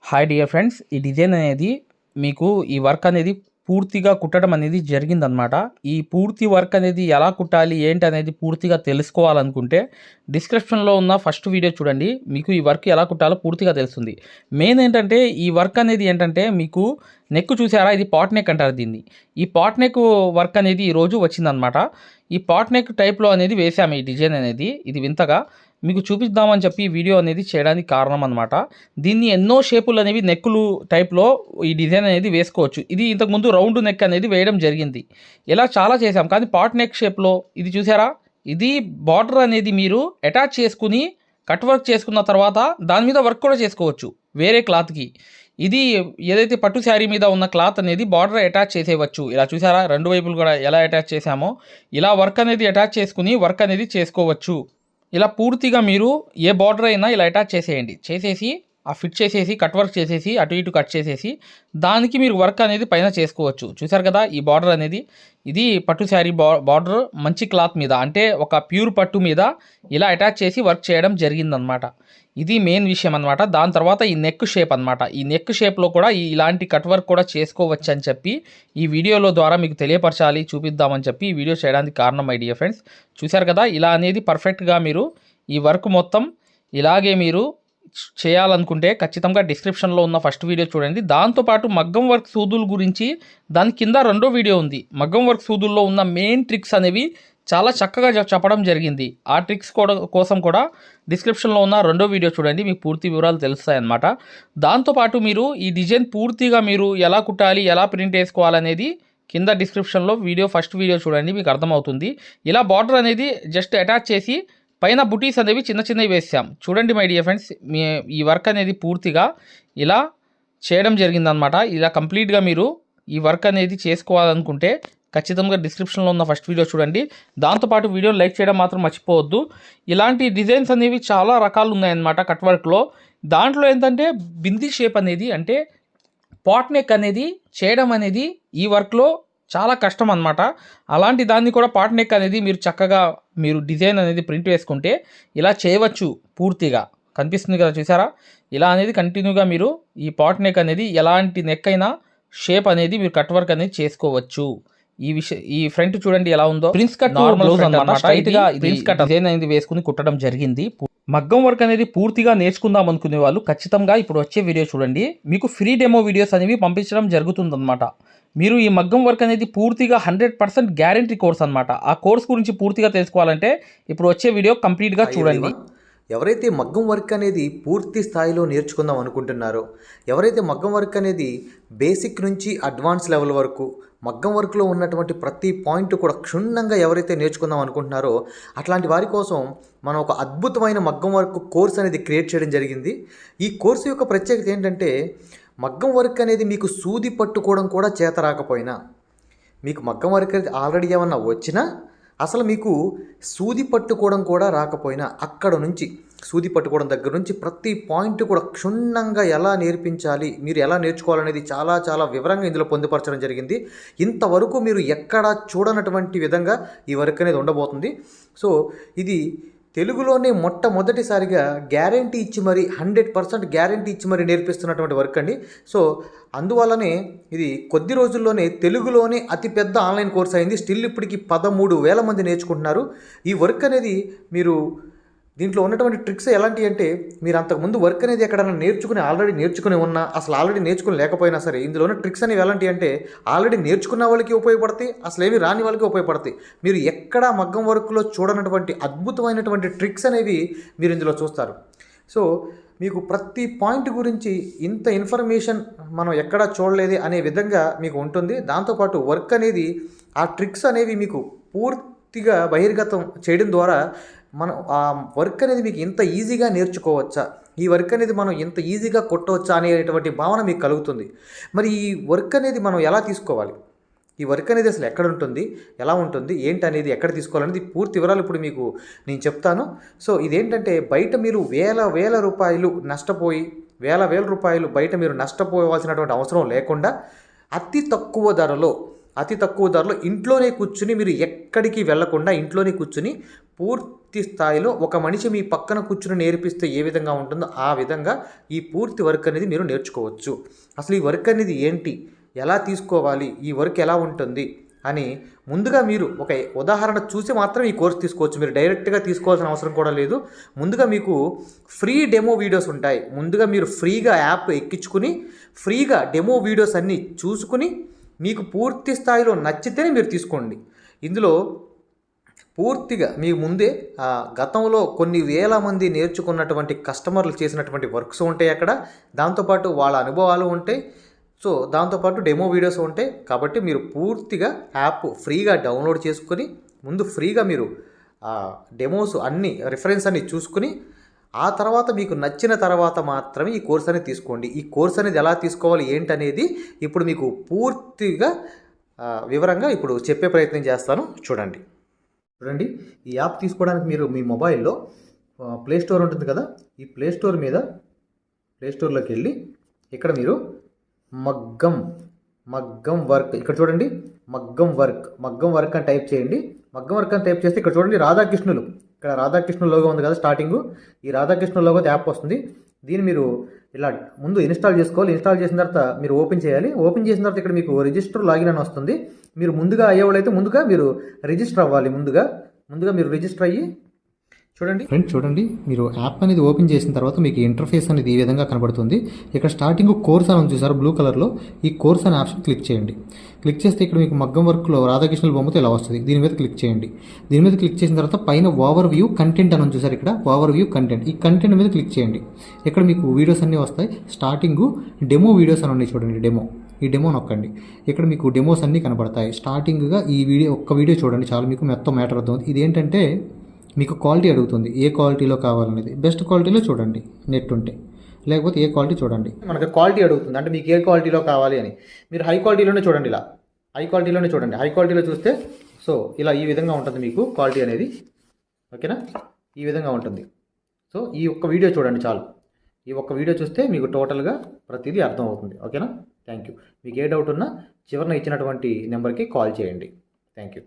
Hi dear friends, ఈ design అనేది మీకు ఈ వర్క్ అనేది పూర్తిగా కుట్టడం అనేది జరిగిందనమాట. ఈ పూర్తి వర్క్ అనేది ఎలా కుట్టాలి ఏంటి అనేది పూర్తిగా తెలుసుకోవాలనుకుంటే డిస్క్రిప్షన్లో ఉన్న ఫస్ట్ వీడియో చూడండి. మీకు ఈ వర్క్ ఎలా కుట్టాలో పూర్తిగా తెలుస్తుంది. మెయిన్ ఏంటంటే ఈ వర్క్ అనేది ఏంటంటే మీకు నెక్ చూసారా, ఇది పాట్ నెక్ అంటారు దీన్ని. ఈ పాట్ నెక్ వర్క్ అనేది ఈరోజు వచ్చిందనమాట. ఈ పాట్ నెక్ టైప్లో అనేది వేసాము ఈ డిజైన్ అనేది. ఇది వింతగా మీకు చూపిద్దామని చెప్పి ఈ వీడియో అనేది చేయడానికి కారణం అనమాట. దీన్ని ఎన్నో షేపులు అనేవి నెక్కులు టైప్లో ఈ డిజైన్ అనేది వేసుకోవచ్చు. ఇది ఇంతకుముందు రౌండ్ నెక్ అనేది వేయడం జరిగింది. ఇలా చాలా చేసాం, కానీ పాట్ నెక్ షేప్లో ఇది చూసారా, ఇది బార్డర్ అనేది మీరు అటాచ్ చేసుకుని కట్ వర్క్ చేసుకున్న తర్వాత దాని మీద వర్క్ కూడా చేసుకోవచ్చు వేరే క్లాత్కి. ఇది ఏదైతే పట్టు శారీ మీద ఉన్న క్లాత్ అనేది బార్డర్ అటాచ్ చేసేయవచ్చు. ఇలా చూసారా, రెండు వైపులు కూడా ఎలా అటాచ్ చేసామో ఇలా వర్క్ అనేది అటాచ్ చేసుకుని వర్క్ అనేది చేసుకోవచ్చు. ఇలా పూర్తిగా మీరు ఏ బార్డర్ అయినా ఇలా అటాచ్ చేసేయండి. చేసేసి ఆ ఫిట్ చేసేసి కట్ వర్క్ చేసేసి అటు ఇటు కట్ చేసేసి దానికి మీరు వర్క్ అనేది పైన చేసుకోవచ్చు. చూసారు కదా, ఈ బార్డర్ అనేది ఇది పట్టు శారీ బార్డర్ మంచి క్లాత్ మీద, అంటే ఒక ప్యూర్ పట్టు మీద ఇలా అటాచ్ చేసి వర్క్ చేయడం జరిగిందనమాట. ఇది మెయిన్ విషయం అనమాట. దాని తర్వాత ఈ నెక్ షేప్ అనమాట. ఈ నెక్ షేప్లో కూడా ఇలాంటి కట్ వర్క్ కూడా చేసుకోవచ్చు అని చెప్పి ఈ వీడియోలో ద్వారా మీకు తెలియపరచాలి, చూపిద్దామని చెప్పి ఈ వీడియో చేయడానికి కారణం మై డియర్ ఫ్రెండ్స్. చూశారు కదా, ఇలా అనేది పర్ఫెక్ట్గా మీరు ఈ వర్క్ మొత్తం ఇలాగే మీరు చేయాలనుకుంటే ఖచ్చితంగా డిస్క్రిప్షన్లో ఉన్న ఫస్ట్ వీడియో చూడండి. దాంతోపాటు మగ్గం వర్క్ సూదుల గురించి దాని కింద రెండో వీడియో ఉంది. మగ్గం వర్క్ సూదుల్లో ఉన్న మెయిన్ ట్రిక్స్ అనేవి చాలా చక్కగా చెప్పడం జరిగింది. ఆ ట్రిక్స్ కోసం కూడా డిస్క్రిప్షన్లో ఉన్న రెండో వీడియో చూడండి, మీకు పూర్తి వివరాలు తెలుస్తాయన్నమాట. దాంతోపాటు మీరు ఈ డిజైన్ పూర్తిగా మీరు ఎలా కుట్టాలి, ఎలా ప్రింట్ వేసుకోవాలనేది కింద డిస్క్రిప్షన్లో ఫస్ట్ వీడియో చూడండి, మీకు అర్థమవుతుంది. ఇలా బార్డర్ అనేది జస్ట్ అటాచ్ చేసి పైన బుటీస్ అనేవి చిన్న చిన్నవి వేసాం. చూడండి మై డియర్ ఫ్రెండ్స్, ఈ వర్క్ అనేది పూర్తిగా ఇలా చేయడం జరిగిందనమాట. ఇలా కంప్లీట్గా మీరు ఈ వర్క్ అనేది చేసుకోవాలనుకుంటే ఖచ్చితంగా డిస్క్రిప్షన్లో ఉన్న ఫస్ట్ వీడియో చూడండి. దాంతోపాటు వీడియోని లైక్ చేయడం మాత్రం మర్చిపోవద్దు. ఇలాంటి డిజైన్స్ అనేవి చాలా రకాలు ఉన్నాయన్నమాట కట్ వర్క్లో. దాంట్లో ఏంటంటే బిందీ షేప్ అనేది, అంటే పాట్ నెక్ అనేది చేయడం అనేది ఈ వర్క్లో చాలా కష్టం అనమాట. అలాంటి దాన్ని కూడా పాట్ నెక్ అనేది మీరు చక్కగా మీరు డిజైన్ అనేది ప్రింట్ వేసుకుంటే ఇలా చేయవచ్చు. పూర్తిగా కనిపిస్తుంది కదా, చూసారా, ఇలా అనేది కంటిన్యూగా మీరు ఈ పాట్ నెక్ అనేది ఎలాంటి నెక్ అయినా షేప్ అనేది మీరు కట్ వర్క్ అనేది చేసుకోవచ్చు. ఈ ఫ్రంట్ చూడండి ఎలా ఉందో, ప్రిన్స్ కట్ నార్మల్ స్ట్రైట్ గా ప్రిన్స్ కట్ డిజైన్ అనేది వేసుకుని కుట్టడం జరిగింది. మగ్గం వర్క్ అనేది పూర్తిగా నేర్చుకుందాం అనుకునే వాళ్ళు ఖచ్చితంగా ఇప్పుడు వచ్చే వీడియో చూడండి. మీకు ఫ్రీ డెమో వీడియోస్ అనేవి పంపించడం జరుగుతుందన్నమాట. మీరు ఈ మగ్గం వర్క్ అనేది పూర్తిగా 100% గ్యారంటీ కోర్స్ అనమాట. ఆ కోర్స్ గురించి పూర్తిగా తెలుసుకోవాలంటే ఇప్పుడు వచ్చే వీడియో కంప్లీట్గా చూడండి. ఎవరైతే మగ్గం వర్క్ అనేది పూర్తి స్థాయిలో నేర్చుకుందాం అనుకుంటున్నారో, ఎవరైతే మగ్గం వర్క్ అనేది బేసిక్ నుంచి అడ్వాన్స్ లెవెల్ వరకు మగ్గం వర్క్లో ఉన్నటువంటి ప్రతి పాయింట్ కూడా క్షుణ్ణంగా ఎవరైతే నేర్చుకుందాం అనుకుంటున్నారో అట్లాంటి వారి కోసం మనం ఒక అద్భుతమైన మగ్గం వర్క్ కోర్స్ అనేది క్రియేట్ చేయడం జరిగింది. ఈ కోర్సు యొక్క ప్రత్యేకత ఏంటంటే, మగ్గం వర్క్ అనేది మీకు సూది పట్టుకోవడం కూడా చేత రాకపోయినా, మీకు మగ్గం వర్క్ అనేది ఆల్రెడీ ఏమన్నా వచ్చినా, అసలు మీకు సూది పట్టుకోవడం కూడా రాకపోయినా, అక్కడ నుంచి సూది పట్టుకోవడం దగ్గర నుంచి ప్రతి పాయింట్ కూడా క్షుణ్ణంగా ఎలా నేర్పించాలి, మీరు ఎలా నేర్చుకోవాలనేది చాలా చాలా వివరంగా ఇందులో పొందుపరచడం జరిగింది. ఇంతవరకు మీరు ఎక్కడా చూడనటువంటి విధంగా ఈ వర్క్ అనేది ఉండబోతుంది. సో ఇది తెలుగులోనే మొట్టమొదటిసారిగా గ్యారంటీ ఇచ్చి మరి 100% గ్యారంటీ ఇచ్చి మరి నేర్పిస్తున్నటువంటి వర్క్ అండి. సో అందువల్లనే ఇది కొద్ది రోజుల్లోనే తెలుగులోనే అతిపెద్ద ఆన్లైన్ కోర్స్ అయింది. స్టిల్ ఇప్పటికి 13,000 మంది నేర్చుకుంటున్నారు. ఈ వర్క్ అనేది మీరు దీంట్లో ఉన్నటువంటి ట్రిక్స్ ఎలాంటివి అంటే, మీరు అంతకుముందు వర్క్ అనేది ఎక్కడైనా ఆల్రెడీ నేర్చుకుని ఉన్నా, అసలు ఆల్రెడీ నేర్చుకుని లేకపోయినా సరే, ఇందులో ఉన్న ట్రిక్స్ అనేవి ఎలాంటివి అంటే ఆల్రెడీ నేర్చుకున్న వాళ్ళకి ఉపయోగపడతాయి, అసలు ఏమి రాని వాళ్ళకి ఉపయోగపడతాయి. మీరు ఎక్కడా మగ్గం వర్క్లో చూడనటువంటి అద్భుతమైనటువంటి ట్రిక్స్ అనేవి మీరు ఇందులో చూస్తారు. సో మీకు ప్రతి పాయింట్ గురించి ఇంత ఇన్ఫర్మేషన్ మనం ఎక్కడా చూడలేదు అనే విధంగా మీకు ఉంటుంది. దాంతోపాటు వర్క్ అనేది ఆ ట్రిక్స్ అనేవి మీకు పూర్తిగా బహిర్గతం చేయడం ద్వారా మనం ఆ వర్క్ అనేది మీకు ఇంత ఈజీగా నేర్చుకోవచ్చా, ఈ వర్క్ అనేది మనం ఇంత ఈజీగా కొట్టవచ్చా అనేటువంటి భావన మీకు కలుగుతుంది. మరి ఈ వర్క్ అనేది మనం ఎలా తీసుకోవాలి, ఈ వర్క్ అనేది అసలు ఎక్కడ ఉంటుంది, ఎలా ఉంటుంది, ఏంటి అనేది ఎక్కడ తీసుకోవాలనేది పూర్తి వివరాలు ఇప్పుడు మీకు నేను చెప్తాను. సో ఇదేంటంటే, బయట మీరు వేల రూపాయలు నష్టపోయి వేల రూపాయలు బయట మీరు నష్టపోవాల్సినటువంటి అవసరం లేకుండా అతి తక్కువ ధరలో ఇంట్లోనే కూర్చుని, మీరు ఎక్కడికి వెళ్లకుండా ఇంట్లోనే కూర్చుని పూర్తి స్థాయిలో ఒక మనిషి మీ పక్కన కూర్చుని నేర్పిస్తే ఏ విధంగా ఉంటుందో ఆ విధంగా ఈ పూర్తి వర్క్ అనేది మీరు నేర్చుకోవచ్చు. అసలు ఈ వర్క్ అనేది ఏంటి, ఎలా తీసుకోవాలి, ఈ వర్క్ ఎలా ఉంటుంది అని ముందుగా మీరు ఒక ఉదాహరణ చూసి మాత్రం ఈ కోర్స్ తీసుకోవచ్చు. మీరు డైరెక్ట్గా తీసుకోవాల్సిన అవసరం కూడా లేదు. ముందుగా మీకు ఫ్రీ డెమో వీడియోస్ ఉంటాయి. ముందుగా మీరు ఫ్రీగా యాప్ ఎక్కించుకుని ఫ్రీగా డెమో వీడియోస్ అన్నీ చూసుకుని మీకు పూర్తి స్థాయిలో నచ్చితేనే మీరు తీసుకోండి. ఇందులో పూర్తిగా మీ ముందే గతంలో కొన్ని వేల మంది నేర్చుకున్నటువంటి కస్టమర్లు చేసినటువంటి వర్క్స్ ఉంటాయి అక్కడ. దాంతోపాటు వాళ్ళ అనుభవాలు ఉంటాయి. సో దాంతోపాటు డెమో వీడియోస్ ఉంటాయి. కాబట్టి మీరు పూర్తిగా యాప్ ఫ్రీగా డౌన్లోడ్ చేసుకొని ముందు ఫ్రీగా మీరు డెమోస్ అన్నీ రిఫరెన్స్ అన్నీ చూసుకుని ఆ తర్వాత మీకు నచ్చిన తర్వాత మాత్రమే ఈ కోర్స్ అనేది తీసుకోండి. ఈ కోర్స్ అనేది ఎలా తీసుకోవాలి ఏంటనేది ఇప్పుడు మీకు పూర్తిగా వివరంగా ఇప్పుడు చెప్పే ప్రయత్నం చేస్తాను. చూడండి. ఈ యాప్ తీసుకోవడానికి మీరు మీ మొబైల్లో ప్లే స్టోర్ ఉంటుంది కదా, ఈ ప్లే స్టోర్లోకి వెళ్ళి ఇక్కడ మీరు మగ్గం వర్క్ ఇక్కడ చూడండి. మగ్గం వర్క్ అని టైప్ చేయండి. మగ్గం వర్క్ అని టైప్ చేస్తే ఇక్కడ చూడండి రాధాకృష్ణులు, ఇక్కడ రాధాకృష్ణుల లోగో ఉంది కదా స్టార్టింగ్. ఈ రాధాకృష్ణుల లోగో యాప్ వస్తుంది. దీన్ని మీరు ఇలా ముందు ఇన్స్టాల్ చేసుకోవాలి. ఇన్స్టాల్ చేసిన తర్వాత మీరు ఓపెన్ చేయాలి. ఓపెన్ చేసిన తర్వాత ఇక్కడ మీకు రిజిస్టర్ లాగిన్ అని వస్తుంది. మీరు ముందుగా అయ్యేవాళ్ళైతే ముందుగా మీరు రిజిస్టర్ అవ్వాలి. ముందుగా మీరు రిజిస్టర్ అయ్యి చూడండి ఫ్రెండ్స్. చూడండి, మీరు యాప్ అనేది ఓపెన్ చేసిన తర్వాత మీకు ఇంటర్ఫేస్ అనేది ఈ విధంగా కనబడుతుంది. ఇక్కడ స్టార్టింగ్ కోర్స్ అని చూసారు బ్లూ కలర్లో. ఈ కోర్స్ అనే ఆప్షన్ క్లిక్ చేయండి. క్లిక్ చేస్తే ఇక్కడ మీకు మగ్గం వర్క్లో రాధాకృష్ణుల బొమ్మతో ఇలా వస్తుంది. దీని మీద క్లిక్ చేయండి. దీని మీద క్లిక్ చేసిన తర్వాత పైన ఓవర్ వ్యూ కంటెంట్ అని చూసారు. ఇక్కడ ఓవర్ వ్యూ కంటెంట్, ఈ కంటెంట్ మీద క్లిక్ చేయండి. ఇక్కడ మీకు వీడియోస్ అన్నీ వస్తాయి. స్టార్టింగ్ డెమో వీడియోస్ అని ఉన్నాయి చూడండి. ఈ డెమో నొక్కండి. ఇక్కడ మీకు డెమోస్ అన్నీ కనబడతాయి. స్టార్టింగ్గా ఈ ఒక్క వీడియో చూడండి చాలు, మీకు మొత్తం మ్యాటర్ అవుతుంది. ఇదేంటంటే మీకు క్వాలిటీ అడుగుతుంది, ఏ క్వాలిటీలో కావాలనేది. బెస్ట్ క్వాలిటీలో చూడండి నెట్ ఉంటే, లేకపోతే ఏ క్వాలిటీ చూడండి. మనకి క్వాలిటీ అడుగుతుంది అంటే మీకు ఏ క్వాలిటీలో కావాలి అని. మీరు హై క్వాలిటీలోనే చూడండి. ఇలా హై క్వాలిటీలో చూస్తే సో ఇలా ఈ విధంగా ఉంటుంది మీకు క్వాలిటీ అనేది. ఓకేనా, ఈ విధంగా ఉంటుంది. సో ఈ ఒక్క వీడియో చూడండి చాలు. ఈ ఒక్క వీడియో చూస్తే మీకు టోటల్గా ప్రతిదీ అర్థమవుతుంది. ఓకేనా, థ్యాంక్ యూ. మీకు ఏ డౌట్ ఉన్నా చివరిన ఇచ్చినటువంటి నెంబర్కి కాల్ చేయండి. Thank you.